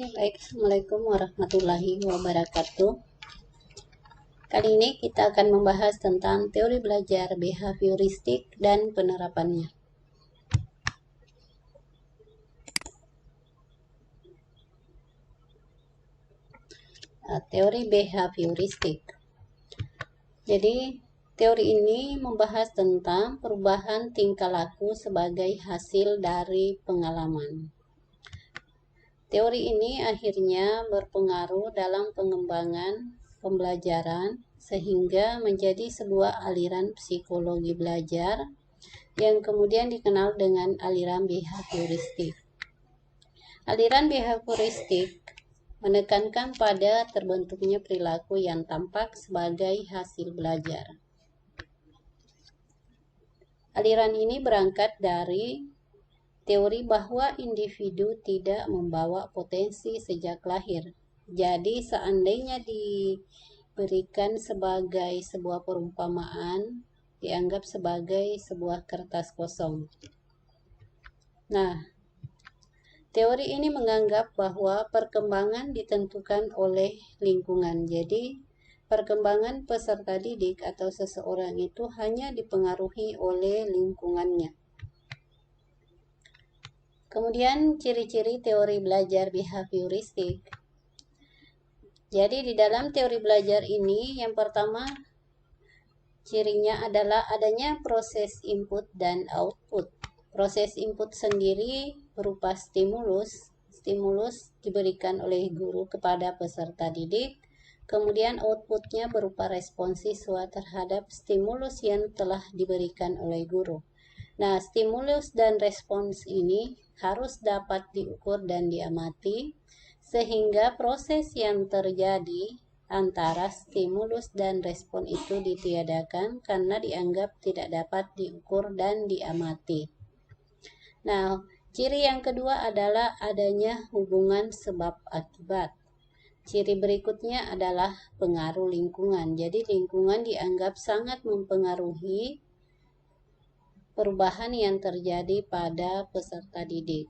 Ya, baik. Assalamualaikum warahmatullahi wabarakatuh. Kali ini kita akan membahas tentang teori belajar behavioristik dan penerapannya. Teori behavioristik. Jadi, teori ini membahas tentang perubahan tingkah laku sebagai hasil dari pengalaman. Teori ini akhirnya berpengaruh dalam pengembangan pembelajaran sehingga menjadi sebuah aliran psikologi belajar yang kemudian dikenal dengan aliran behavioristik. Aliran behavioristik menekankan pada terbentuknya perilaku yang tampak sebagai hasil belajar. Aliran ini berangkat dari teori bahwa individu tidak membawa potensi sejak lahir. Jadi seandainya diberikan sebagai sebuah perumpamaan, dianggap sebagai sebuah kertas kosong. Nah, teori ini menganggap bahwa perkembangan ditentukan oleh lingkungan. Jadi, perkembangan peserta didik atau seseorang itu hanya dipengaruhi oleh lingkungannya. Kemudian ciri-ciri teori belajar behavioristik. Jadi di dalam teori belajar ini yang pertama cirinya adalah adanya proses input dan output. Proses input sendiri berupa stimulus. Stimulus diberikan oleh guru kepada peserta didik. Kemudian outputnya berupa respon siswa terhadap stimulus yang telah diberikan oleh guru. Nah, stimulus dan respons ini harus dapat diukur dan diamati, sehingga proses yang terjadi antara stimulus dan respon itu ditiadakan karena dianggap tidak dapat diukur dan diamati. Nah, ciri yang kedua adalah adanya hubungan sebab akibat. Ciri berikutnya adalah pengaruh lingkungan. Jadi lingkungan dianggap sangat mempengaruhi perubahan yang terjadi pada peserta didik.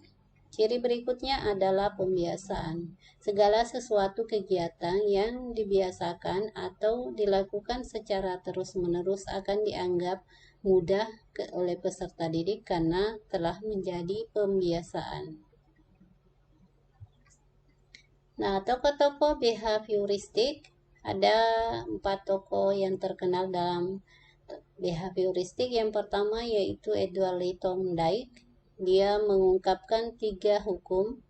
Ciri berikutnya adalah pembiasaan. Segala sesuatu kegiatan yang dibiasakan atau dilakukan secara terus-menerus akan dianggap mudah oleh peserta didik karena telah menjadi pembiasaan. Nah, tokoh-tokoh behavioristik, ada 4 tokoh yang terkenal dalam behavioristik. Yang pertama yaitu Edward Thorndike. Dia mengungkapkan 3 hukum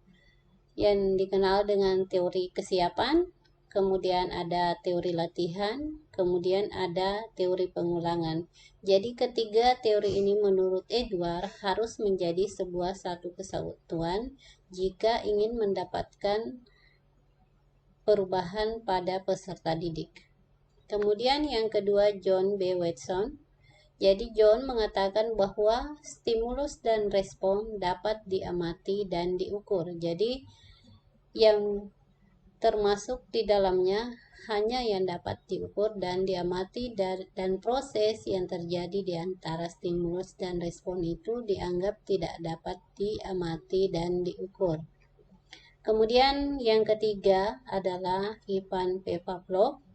yang dikenal dengan teori kesiapan, kemudian ada teori latihan, kemudian ada teori pengulangan. Jadi ketiga teori ini menurut Edward harus menjadi sebuah satu kesatuan jika ingin mendapatkan perubahan pada peserta didik. Kemudian yang kedua John B. Watson. Jadi John mengatakan bahwa stimulus dan respon dapat diamati dan diukur. Jadi yang termasuk di dalamnya hanya yang dapat diukur dan diamati dan proses yang terjadi di antara stimulus dan respon itu dianggap tidak dapat diamati dan diukur. Kemudian yang ketiga adalah Ivan P. Pavlov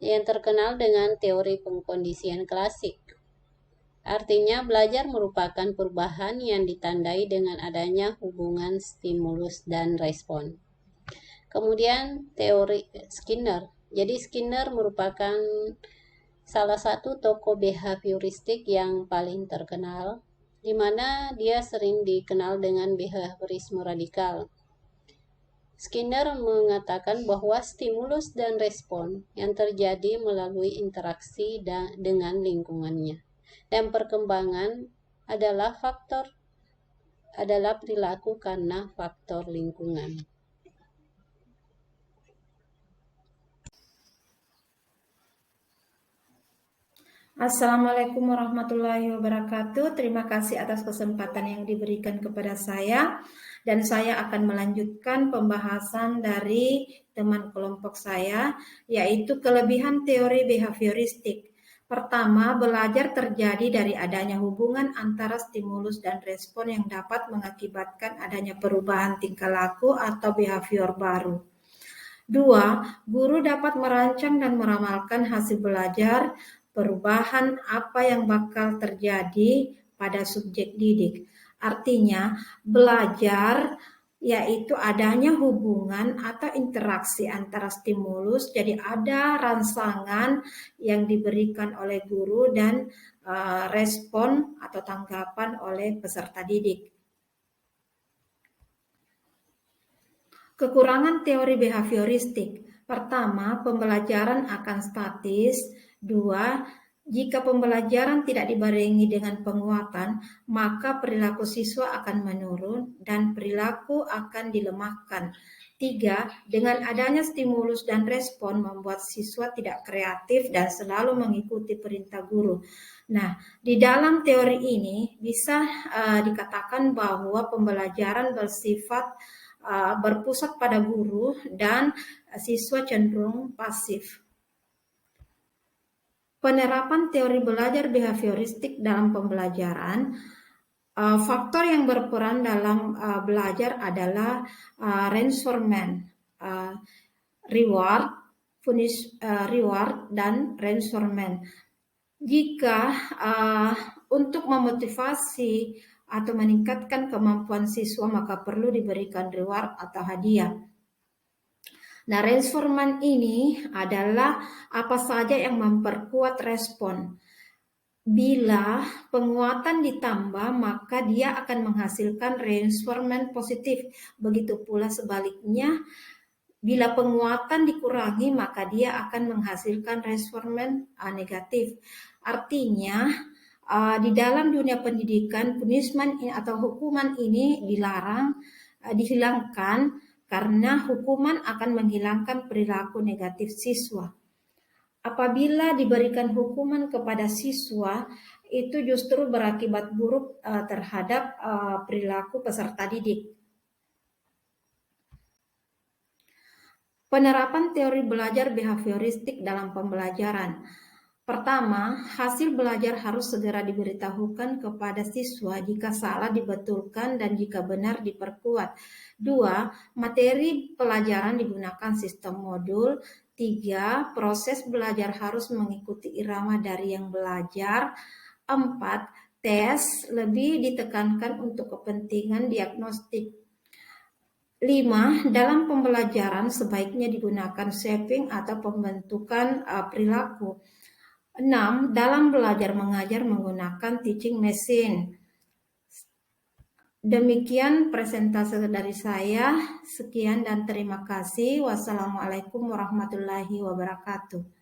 yang terkenal dengan teori pengkondisian klasik. Artinya belajar merupakan perubahan yang ditandai dengan adanya hubungan stimulus dan respon. Kemudian teori Skinner. Jadi Skinner merupakan salah satu tokoh behavioristik yang paling terkenal, di mana dia sering dikenal dengan behaviorisme radikal. Skinner mengatakan bahwa stimulus dan respon yang terjadi melalui interaksi dengan lingkungannya. Dan perkembangan adalah perilaku karena faktor lingkungan. Assalamualaikum warahmatullahi wabarakatuh. Terima kasih atas kesempatan yang diberikan kepada saya dan saya akan melanjutkan pembahasan dari teman kelompok saya, yaitu kelebihan teori behavioristik. Pertama, belajar terjadi dari adanya hubungan antara stimulus dan respon yang dapat mengakibatkan adanya perubahan tingkah laku atau behavior baru. Dua, guru dapat merancang dan meramalkan hasil belajar, perubahan apa yang bakal terjadi pada subjek didik. Artinya, belajar yaitu adanya hubungan atau interaksi antara stimulus, jadi ada rangsangan yang diberikan oleh guru dan respon atau tanggapan oleh peserta didik. Kekurangan teori behavioristik. Pertama, pembelajaran akan statis. Dua, jika pembelajaran tidak dibarengi dengan penguatan, maka perilaku siswa akan menurun dan perilaku akan dilemahkan. Tiga, dengan adanya stimulus dan respon membuat siswa tidak kreatif dan selalu mengikuti perintah guru. Nah, di dalam teori ini bisa dikatakan bahwa pembelajaran bersifat berpusat pada guru dan siswa cenderung pasif. Penerapan teori belajar behavioristik dalam pembelajaran, faktor yang berperan dalam belajar adalah reinforcement, reward, reward dan reinforcement. Jika untuk memotivasi atau meningkatkan kemampuan siswa, maka perlu diberikan reward atau hadiah. Nah, reinforcement ini adalah apa saja yang memperkuat respon. Bila penguatan ditambah, maka dia akan menghasilkan reinforcement positif. Begitu pula sebaliknya, bila penguatan dikurangi, maka dia akan menghasilkan reinforcement negatif. Artinya, di dalam dunia pendidikan, punishment atau hukuman ini dilarang, dihilangkan, karena hukuman akan menghilangkan perilaku negatif siswa. Apabila diberikan hukuman kepada siswa, itu justru berakibat buruk terhadap perilaku peserta didik. Penerapan teori belajar behavioristik dalam pembelajaran. Pertama, hasil belajar harus segera diberitahukan kepada siswa, jika salah dibetulkan dan jika benar diperkuat. Dua, materi pelajaran digunakan sistem modul. Tiga, proses belajar harus mengikuti irama dari yang belajar. Empat, tes lebih ditekankan untuk kepentingan diagnostik. 5. Dalam pembelajaran sebaiknya digunakan shaping atau pembentukan perilaku. 6. Dalam belajar mengajar menggunakan teaching machine. Demikian presentase dari saya. Sekian dan terima kasih. Wassalamualaikum warahmatullahi wabarakatuh.